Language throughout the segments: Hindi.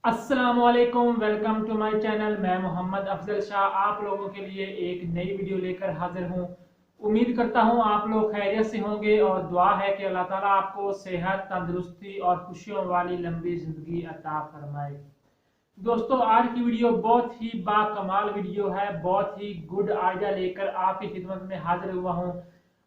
अस्सलामुअलैकुम, वेलकम टू माय चैनल। मैं मोहम्मद अफजल शाह आप लोगों के लिए एक नई वीडियो लेकर हाजिर हूं। उम्मीद करता हूं आप लोग खैरियत से होंगे और दुआ है कि अल्लाह ताला आपको सेहत, तंदुरुस्ती और खुशियों वाली लंबी जिंदगी अता फरमाए। दोस्तों, आज की वीडियो बहुत ही बाकमाल वीडियो है। बहुत ही गुड आइडिया लेकर आपकी खिदमत में हाजिर हुआ हूं।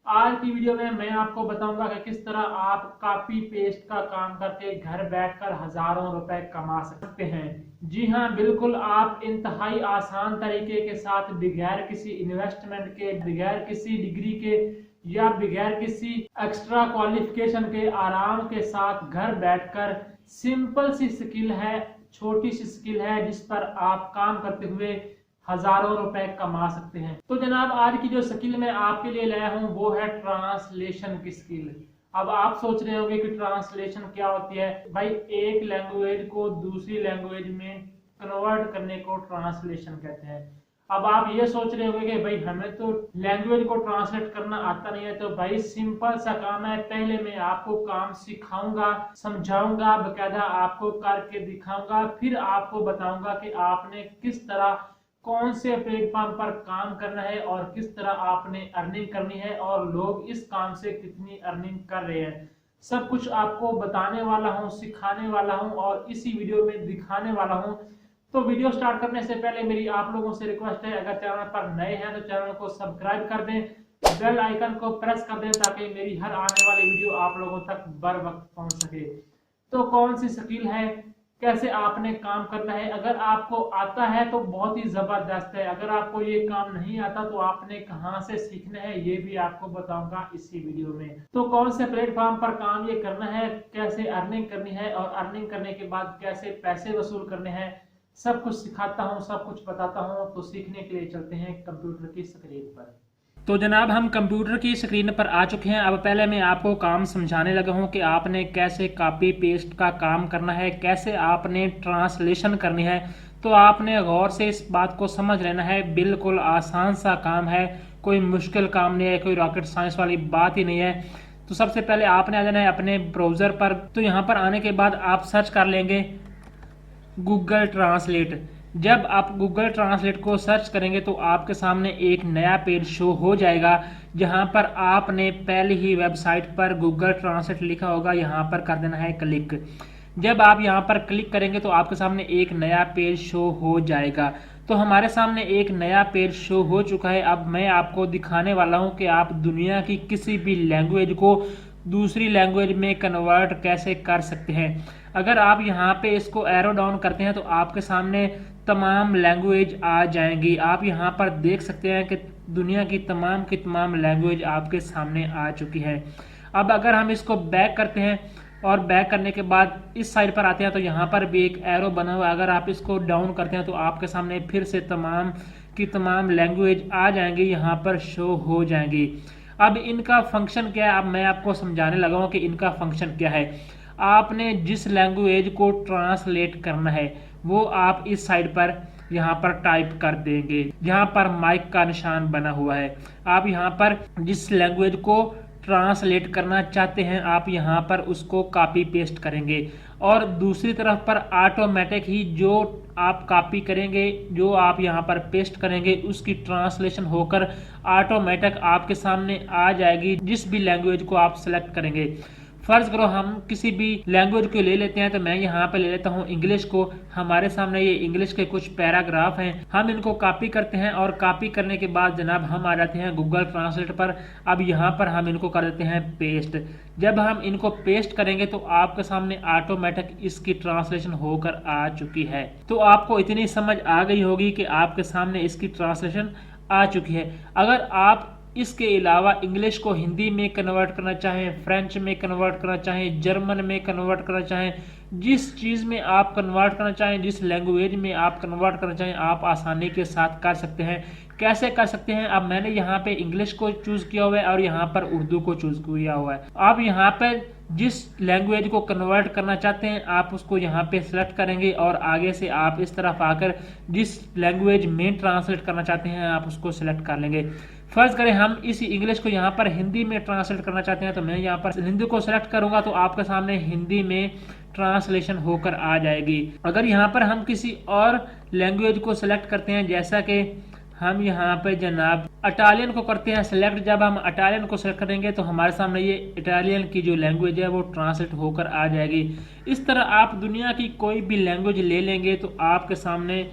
आज की वीडियो में मैं आपको बताऊंगा कि किस तरह आप कॉपी पेस्ट का काम करके घर बैठकर हजारों रुपए कमा सकते हैं। जी हाँ, बिल्कुल आप इंतहाई आसान तरीके के साथ बगैर किसी इन्वेस्टमेंट के, बगैर किसी डिग्री के या बगैर किसी एक्स्ट्रा क्वालिफिकेशन के आराम के साथ घर बैठकर सिंपल सी स्किल है, छोटी सी स्किल है जिस पर आप काम करते हुए हजारों रुपए कमा सकते हैं। तो जनाब, आज की जो स्किल मैं आपके लिए लाया हूं वो है ट्रांसलेशन की स्किल। अब आप सोच रहे होंगे कि ट्रांसलेशन क्या होती है। भाई, एक लैंग्वेज को दूसरी लैंग्वेज में कन्वर्ट करने को ट्रांसलेशन कहते हैं। अब आप ये सोच रहे होंगे कि भाई हमें तो लैंग्वेज को ट्रांसलेट करना आता नहीं है। तो भाई सिंपल सा काम है। पहले मैं आपको काम सिखाऊंगा, समझाऊंगा, बकायदा आपको करके दिखाऊंगा, फिर आपको बताऊंगा कि आपने किस तरह, कौन से प्लेटफॉर्म पर काम करना है और किस तरह आपने अर्निंग करनी है और लोग इस काम से कितनी अर्निंग कर रहे हैं। सब कुछ आपको बताने वाला हूं, सिखाने वाला हूं और इसी वीडियो में दिखाने वाला हूं। तो वीडियो स्टार्ट करने से पहले मेरी आप लोगों से रिक्वेस्ट है, अगर चैनल पर नए हैं तो चैनल को सब्सक्राइब कर दें, बेल आइकन को प्रेस कर दें ताकि मेरी हर आने वाली वीडियो आप लोगों तक बर वक्त पहुंच सके। तो कौन सी स्किल है, कैसे आपने काम करना है, अगर आपको आता है तो बहुत ही जबरदस्त है। अगर आपको ये काम नहीं आता तो आपने कहां से सीखना है ये भी आपको बताऊंगा इसी वीडियो में। तो कौन से प्लेटफॉर्म पर काम ये करना है, कैसे अर्निंग करनी है और अर्निंग करने के बाद कैसे पैसे वसूल करने हैं, सब कुछ सिखाता हूँ, सब कुछ बताता हूँ। तो सीखने के लिए चलते हैं कंप्यूटर की स्क्रीन पर। तो जनाब, हम कंप्यूटर की स्क्रीन पर आ चुके हैं। अब पहले मैं आपको काम समझाने लगा हूं कि आपने कैसे कॉपी पेस्ट का काम करना है, कैसे आपने ट्रांसलेशन करनी है। तो आपने गौर से इस बात को समझ लेना है। बिल्कुल आसान सा काम है, कोई मुश्किल काम नहीं है, कोई रॉकेट साइंस वाली बात ही नहीं है। तो सबसे पहले आपने आ जाना है अपने ब्राउजर पर। तो यहाँ पर आने के बाद आप सर्च कर लेंगे गूगल ट्रांसलेट। जब आप गूगल ट्रांसलेट को सर्च करेंगे तो आपके सामने एक नया पेज शो हो जाएगा जहां पर आपने पहले ही वेबसाइट पर गूगल ट्रांसलेट लिखा होगा, यहां पर कर देना है क्लिक। जब आप यहां पर क्लिक करेंगे तो आपके सामने एक नया पेज शो हो जाएगा। तो हमारे सामने एक नया पेज शो हो चुका है। अब मैं आपको दिखाने वाला हूं कि आप दुनिया की किसी भी लैंग्वेज को दूसरी लैंग्वेज में कन्वर्ट कैसे कर सकते हैं। अगर आप यहाँ पे इसको एरो डाउन करते हैं तो आपके सामने तमाम लैंग्वेज आ जाएंगी। आप यहाँ पर देख सकते हैं कि दुनिया की तमाम लैंग्वेज आपके सामने आ चुकी है। अब अगर हम इसको बैक करते हैं और बैक करने के बाद इस साइड पर आते हैं तो यहाँ पर भी एक एरो बना हुआ है। अगर आप इसको डाउन करते हैं तो आपके सामने फिर से तमाम लैंग्वेज आ जाएंगी, यहाँ पर शो हो जाएंगी। अब इनका फंक्शन क्या है, अब मैं आपको समझाने लगा हूँ कि इनका फंक्शन क्या है। आपने जिस लैंग्वेज को ट्रांसलेट करना है वो आप इस साइड पर यहाँ पर टाइप कर देंगे। यहाँ पर माइक का निशान बना हुआ है। आप यहाँ पर जिस लैंग्वेज को ट्रांसलेट करना चाहते हैं आप यहाँ पर उसको कॉपी पेस्ट करेंगे और दूसरी तरफ पर ऑटोमेटिक ही जो आप कॉपी करेंगे, जो आप यहाँ पर पेस्ट करेंगे, उसकी ट्रांसलेशन होकर ऑटोमेटिक आपके सामने आ जाएगी जिस भी लैंग्वेज को आप सेलेक्ट करेंगे। फर्ज करो हम किसी भी लैंग्वेज को ले लेते हैं, तो मैं यहाँ पे ले लेता हूँ इंग्लिश को। हमारे सामने ये इंग्लिश के कुछ पैराग्राफ हैं, हम इनको कॉपी करते हैं और कॉपी करने के बाद जनाब हम आ जाते हैं गूगल ट्रांसलेट पर। अब यहाँ पर हम इनको कर देते हैं पेस्ट। जब हम इनको पेस्ट करेंगे तो आपके सामने ऑटोमेटिक इसकी ट्रांसलेशन होकर आ चुकी है। तो आपको इतनी समझ आ गई होगी कि आपके सामने इसकी ट्रांसलेशन आ चुकी है। अगर आप इसके अलावा इंग्लिश को हिंदी में कन्वर्ट करना चाहें, फ्रेंच में कन्वर्ट करना चाहें, जर्मन में कन्वर्ट करना चाहें, जिस चीज़ में आप कन्वर्ट करना चाहें, जिस लैंग्वेज में आप कन्वर्ट करना चाहें, आप आसानी के साथ कर सकते हैं। कैसे कर सकते हैं, अब मैंने यहाँ पे इंग्लिश को चूज़ किया हुआ है और यहाँ पर उर्दू को चूज़ किया हुआ है। आप यहाँ पे जिस लैंग्वेज को कन्वर्ट करना चाहते हैं आप उसको यहाँ पे सिलेक्ट करेंगे और आगे से आप इस तरफ आकर जिस लैंग्वेज में ट्रांसलेट करना चाहते हैं आप उसको सिलेक्ट कर लेंगे। फर्ज करें हम इसी इंग्लिश को यहाँ पर हिंदी में ट्रांसलेट करना चाहते हैं, तो मैं यहाँ पर हिंदी को सिलेक्ट करूंगा तो आपके सामने हिंदी में ट्रांसलेशन होकर आ जाएगी। अगर यहाँ पर हम किसी और लैंग्वेज को सिलेक्ट करते हैं, जैसा कि हम यहाँ पे जनाब इटालियन को करते हैं सिलेक्ट, जब हम इटालियन को सिलेक्ट करेंगे तो हमारे सामने ये इटालियन की जो लैंग्वेज है वो ट्रांसलेट होकर आ जाएगी। इस तरह आप दुनिया की कोई भी लैंग्वेज ले लेंगे तो आपके सामने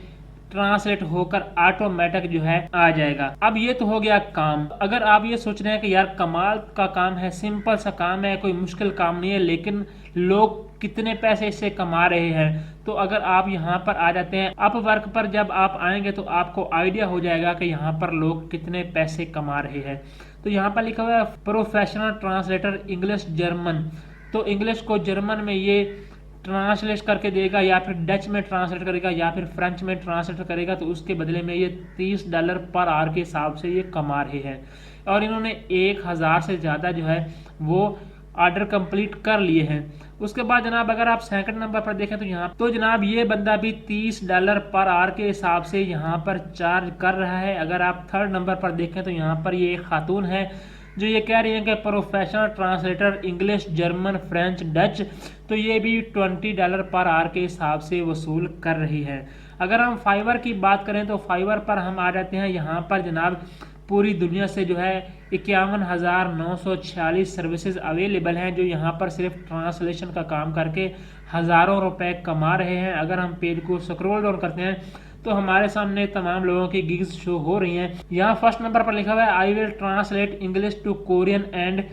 ट्रांसलेट होकर ऑटोमेटिक जो है आ जाएगा। अब ये तो हो गया काम। अगर आप ये सोच रहे हैं कि यार कमाल का काम है, सिंपल सा काम है, कोई मुश्किल काम नहीं है, लेकिन लोग कितने पैसे इससे कमा रहे हैं, तो अगर आप यहाँ पर आ जाते हैं अपवर्क पर, जब आप आएंगे तो आपको आइडिया हो जाएगा कि यहाँ पर लोग कितने पैसे कमा रहे हैं। तो यहाँ पर लिखा हुआ है प्रोफेशनल ट्रांसलेटर इंग्लिश जर्मन। तो इंग्लिश को जर्मन में ये ट्रांसलेट करके देगा, या फिर डच में ट्रांसलेट करेगा, या फिर फ्रेंच में ट्रांसलेट करेगा, तो उसके बदले में ये $30 पर आवर के हिसाब से ये कमा रहे हैं। और इन्होंने 1000 से ज़्यादा जो है वो ऑर्डर कंप्लीट कर लिए हैं। उसके बाद जनाब अगर आप सेकंड नंबर पर देखें तो यहाँ तो जनाब ये बंदा भी $30 पर आवर के हिसाब से यहाँ पर चार्ज कर रहा है। अगर आप थर्ड नंबर पर देखें तो यहाँ पर ये खातून है जो ये कह रही है कि professional translator English German French Dutch, तो ये भी $20 पर आवर के हिसाब से वसूल कर रही है। अगर हम फाइवर की बात करें तो फाइवर पर हम आ जाते हैं। यहाँ पर जनाब पूरी दुनिया से जो है 51,946 सर्विसेज अवेलेबल हैं, जो यहाँ पर सिर्फ ट्रांसलेशन का काम करके हज़ारों रुपए कमा रहे हैं। अगर हम पेज को स्क्रॉल डाउन करते हैं तो हमारे सामने तमाम लोगों की गिग्स शो हो रही हैं। यहाँ फर्स्ट नंबर पर लिखा हुआ है I will translate English to Korean and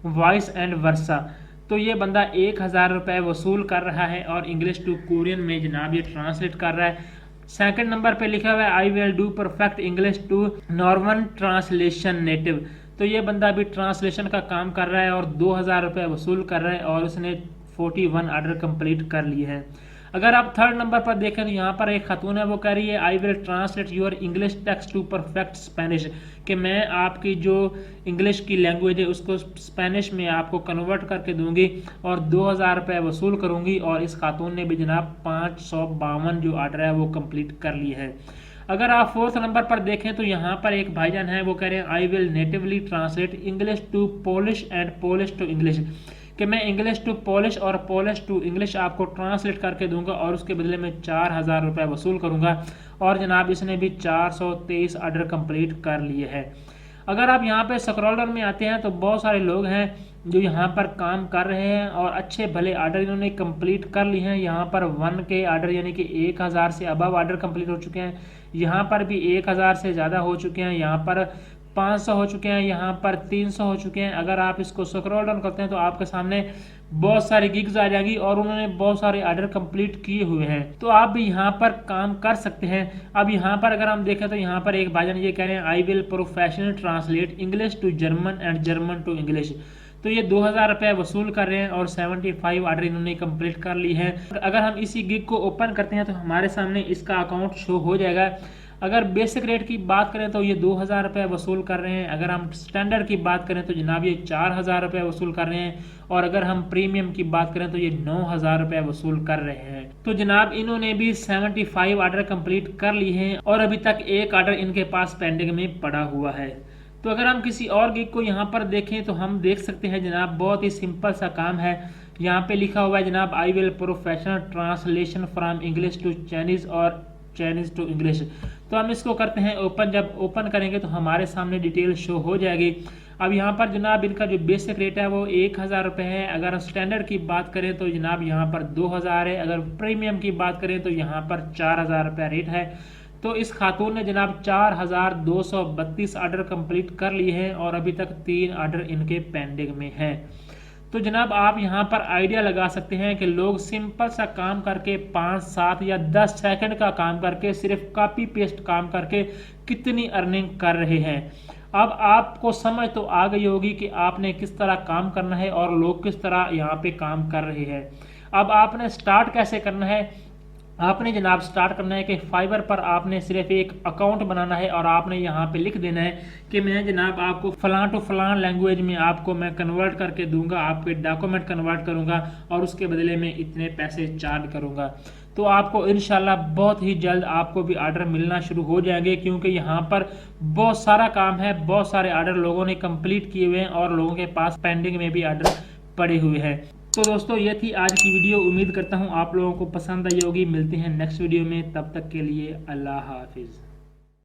voice and versa. तो ये बंदा 1000 रुपये वसूल कर रहा है और इंग्लिश टू कोरियन में जनाब ये ट्रांसलेट कर रहा है। सेकंड नंबर पे लिखा हुआ है I will do perfect English to Norman translation native. तो ये बंदा भी ट्रांसलेशन का काम कर रहा है और 2000 रुपये वसूल कर रहा है और उसने 41 ऑर्डर कंप्लीट कर लिए हैं। अगर आप थर्ड नंबर पर देखें तो यहाँ पर एक खातून है, वो कह रही है I will translate your English text to perfect Spanish, कि मैं आपकी जो इंग्लिश की लैंग्वेज है उसको स्पेनिश में आपको कन्वर्ट करके दूंगी और 2000 रुपये वसूल करूंगी। और इस खातून ने भी जनाब 552 जो ऑर्डर है वो कंप्लीट कर लिए है। अगर आप फोर्थ नंबर पर देखें तो यहाँ पर एक भाईजान है, वो कह रहे हैं I will natively translate English to Polish and Polish to English, कि मैं इंग्लिश टू पोलिश और पोलिश टू इंग्लिश आपको ट्रांसलेट करके दूंगा और उसके बदले में 4000 रुपये वसूल करूंगा। और जनाब इसने भी 423 ऑर्डर कंप्लीट कर लिए हैं। अगर आप यहाँ पे स्क्रॉल डाउन में आते हैं तो बहुत सारे लोग हैं जो यहाँ पर काम कर रहे हैं और अच्छे भले ऑर्डर इन्होंने कंप्लीट कर लिए हैं। यहाँ पर 1K ऑर्डर यानी कि 1000 से अबव ऑर्डर कंप्लीट हो चुके हैं। यहाँ पर भी 1000 से ज़्यादा हो चुके हैं, यहाँ पर 500 हो चुके हैं, यहाँ पर 300 हो चुके हैं। अगर आप इसको स्क्रॉल डाउन करते हैं तो आपके सामने बहुत सारी गिग्स आ जाएगी और उन्होंने बहुत सारे ऑर्डर कंप्लीट किए हुए हैं, तो आप भी यहाँ पर काम कर सकते हैं। अब यहाँ पर अगर हम देखें तो यहाँ पर एक भाईजान ये कह रहे हैं I will professional translate English to German and German to English. तो ये 2000 रुपये वसूल कर रहे हैं और 75 ऑर्डर इन्होंने कंप्लीट कर ली है। अगर हम इसी गिग को ओपन करते हैं तो हमारे सामने इसका अकाउंट शो हो जाएगा। अगर बेसिक रेट की बात करें तो ये 2000 रुपये वसूल कर रहे हैं। अगर हम स्टैंडर्ड की बात करें तो जनाब ये 4000 रुपये वसूल कर रहे हैं। और अगर हम प्रीमियम की बात करें तो ये 9000 रुपये वसूल कर रहे हैं। तो जनाब इन्होंने भी 75 ऑर्डर कंप्लीट कर लिए हैं और अभी तक एक ऑर्डर इनके पास पेंडिंग में पड़ा हुआ है। तो अगर हम किसी और गिग को यहाँ पर देखें तो हम देख सकते हैं जनाब बहुत ही सिंपल सा काम है। यहाँ पे लिखा हुआ है जनाब I will professional translation from English to Chinese और चाइनीज टू इंग्लिश। तो हम इसको करते हैं ओपन। जब ओपन करेंगे तो हमारे सामने डिटेल शो हो जाएगी। अब यहाँ पर जनाब इनका जो बेसिक रेट है वो 1000 रुपये है। अगर स्टैंडर्ड की बात करें तो जनाब यहाँ पर 2000 है। अगर प्रीमियम की बात करें तो यहाँ पर 4000 रुपये रेट है। तो इस खातून ने जनाब 4232 ऑर्डर कंप्लीट कर लिए हैं और अभी तक 3 ऑर्डर इनके पेंडिंग में हैं। तो जनाब आप यहाँ पर आइडिया लगा सकते हैं कि लोग सिंपल सा काम करके 5, 7 या 10 सेकंड का काम करके सिर्फ कॉपी पेस्ट काम करके कितनी अर्निंग कर रहे हैं। अब आपको समझ तो आ गई होगी कि आपने किस तरह काम करना है और लोग किस तरह यहाँ पे काम कर रहे हैं। अब आपने स्टार्ट कैसे करना है? आपने जनाब स्टार्ट करना है कि फाइवर पर आपने सिर्फ एक अकाउंट बनाना है और आपने यहाँ पे लिख देना है कि मैं जनाब आपको फलां टू फलां लैंग्वेज में आपको मैं कन्वर्ट करके दूंगा, आपके डॉक्यूमेंट कन्वर्ट करूंगा और उसके बदले में इतने पैसे चार्ज करूंगा। तो आपको इंशाल्लाह बहुत ही जल्द आपको भी ऑर्डर मिलना शुरू हो जाएंगे, क्योंकि यहाँ पर बहुत सारा काम है, बहुत सारे ऑर्डर लोगों ने कंप्लीट किए हुए हैं और लोगों के पास पेंडिंग में भी ऑर्डर पड़े हुए हैं। तो दोस्तों ये थी आज की वीडियो। उम्मीद करता हूँ आप लोगों को पसंद आई होगी। मिलते हैं नेक्स्ट वीडियो में, तब तक के लिए अल्लाह हाफिज़।